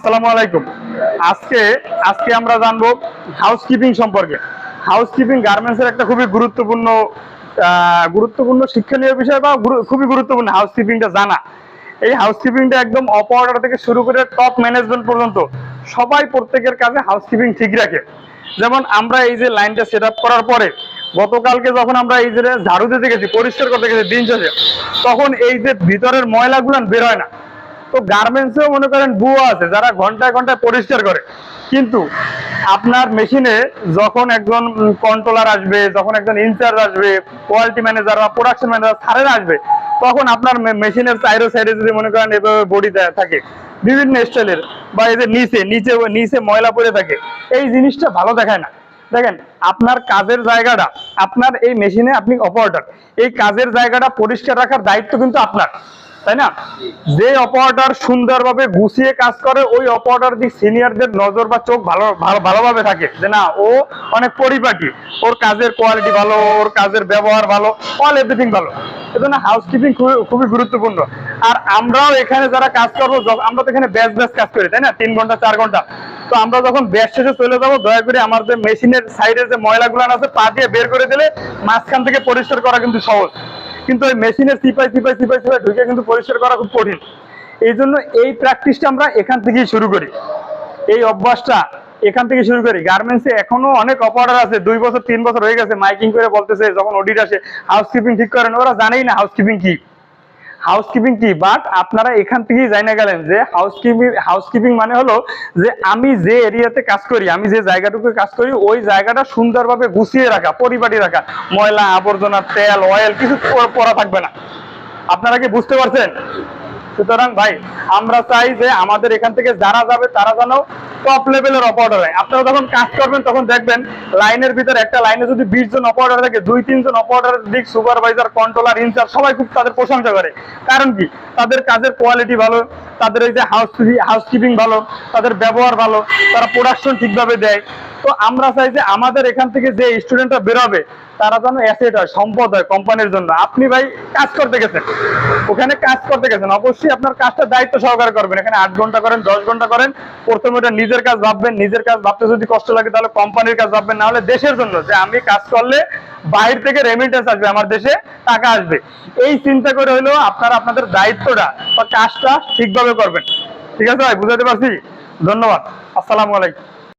আসসালামু আলাইকুম। আজকে আজকে আমরা জানবো হাউসকিপিং সম্পর্কে। হাউসকিপিং গার্মেন্টসের একটা খুবই গুরুত্বপূর্ণ শিক্ষণীয় বিষয় বা খুবই গুরুত্বপূর্ণ হাউসকিপিংটা জানা। এই হাউসকিপিংটা একদম অপারেটর থেকে শুরু করে টপ ম্যানেজমেন্ট পর্যন্ত সবাই প্রত্যেকের কাজে হাউসকিপিং ঠিক রাখে। যেমন আমরা এই যে লাইনটা সেট আপ করার পরে গতকালকে যখন আমরা এই যে ঝাড়ু দিতে গেছি, পরিষ্কার করতে গেছি দিন শেষে, তখন এই যে ভিতরের ময়লাগুলো বের হয় না। তো গার্মেন্টসেও মনে করেন বুয়া আছে যারা ঘন্টায় ঘন্টায় পরিষ্কার করে, কিন্তু আপনার মেশিনে যখন একজন কন্ট্রোলার আসবে, যখন একজন ইনচার্জ আসবে, কোয়ালিটি ম্যানেজার বা প্রোডাকশন ম্যানেজার স্যারেরা আসবে, তখন আপনার মেশিনের চাইরো সাইডে যদি মনে করেন এভাবে বডি দেয়া থাকে বিভিন্ন স্টাইলের, বা এই যে নিচে নিচে নিচে ময়লা পড়ে থাকে, এই জিনিসটা ভালো দেখায় না। দেখেন, আপনার কাজের জায়গাটা, আপনার এই মেশিনে আপনি অপারেটর, এই কাজের জায়গাটা পরিষ্কার রাখার দায়িত্ব কিন্তু আপনার, তাই না? যে অপারেটর সুন্দরভাবে গুছিয়ে কাজ করে, ওই অপারেটর দিক সিনিয়রদের নজর বা চোখ ভালোভাবে থাকে যে না, ও অনেক পরিপাটি, ওর কাজের কোয়ালিটি ভালো, ওর কাজের ব্যবহার ভালো, অল এভরিথিং ভালো। এজন্য হাউসকিপিং খুবই গুরুত্বপূর্ণ। আর আমরাও এখানে যারা কাজ করবো, আমরা তো এখানে ব্যাচ কাজ করি, তাই না? 3 ঘন্টা 4 ঘন্টা। তো আমরা যখন ব্যাচ শেষে চলে যাবো, দয়া করে আমার যে মেশিনের সাইডে যে ময়লাগুলো আছে পা দিয়ে বের করে দিলে মাঝখান থেকে পরিষ্কার করা কিন্তু সহজ, কিন্তু ওই মেশিনের চিপাই ঢুকে কিন্তু পরিষ্কার করা খুব কঠিন। এই জন্য এই প্র্যাকটিসটা আমরা এখান থেকেই শুরু করি, এই অভ্যাসটা এখান থেকে শুরু করি। গার্মেন্টসে এখনো অনেক অপারেটর আছে 2 বছর 3 বছর হয়ে গেছে, মাইকিং করে বলতেছে যখন অডিট আসে হাউসকিপিং ঠিক করেন, ওরা জানেই না হাউসকিপিং কি। বাট আপনারা এখান থেকেই জানা গেলেন যে হাউসকিপিং মানে হলো যে আমি যে এরিয়াতে কাজ করি, আমি যে জায়গাটুকু কাজ করি, ওই জায়গাটা সুন্দরভাবে গুছিয়ে রাখা, পরিপাটি রাখা, ময়লা আবর্জনা তেল অয়েল কিছু পড়া থাকবে না। আপনারা কি বুঝতে পারছেন? সুতরাং ভাই, আমরা চাই যে আমাদের এখান থেকে যারা যাবে তারা যেন টপ লেভেলের অপারেটর হয়। আপনারা যখন কাজ করবেন তখন দেখবেন লাইনের ভিতরে, একটা লাইনে যদি 20 জন অপারেটর থাকে, 2-3 জন অপারেটর দিক সুপারভাইজার, কন্ট্রোলার, ইনচার্জ সবাই খুব তাদের প্রশংসা করে। কারণ কি? তাদের কাজের কোয়ালিটি ভালো, তাদের এই যে হাউসকিপিং ভালো, তাদের ব্যবহার ভালো, তারা প্রোডাকশন ঠিকভাবে দেয়। তো আমরা চাই যে আমাদের এখান থেকে যে স্টুডেন্টরা বেরোবে তারা যেন অ্যাসেট হয়, সম্পদ হয় কোম্পানির জন্য। আপনি ভাই কাজ করতে গেছেন, ওখানে কাজ করতে গেছেন, অবশ্যই আপনার কাজটা দায়িত্ব সহকারে করবেন। এখানে 8 ঘন্টা করেন 10 ঘন্টা করেন, প্রথমে ওটা নিজের কাজ ভাববেন, নিজের কাজ ভাবতে যদি কষ্ট লাগে তাহলে কোম্পানির কাজ ভাববেন, না হলে দেশের জন্য, যে আমি কাজ করলে বাইরে থেকে রেমিটেন্স আসবে, আমার দেশে টাকা আসবে, এই চিন্তা করে হলেও আপনারা আপনাদের দায়িত্বটা বা কাজটা ঠিকভাবে করবেন। ঠিক আছে ভাই, বুঝাতে পারছি? ধন্যবাদ। আসসালামু আলাইকুম।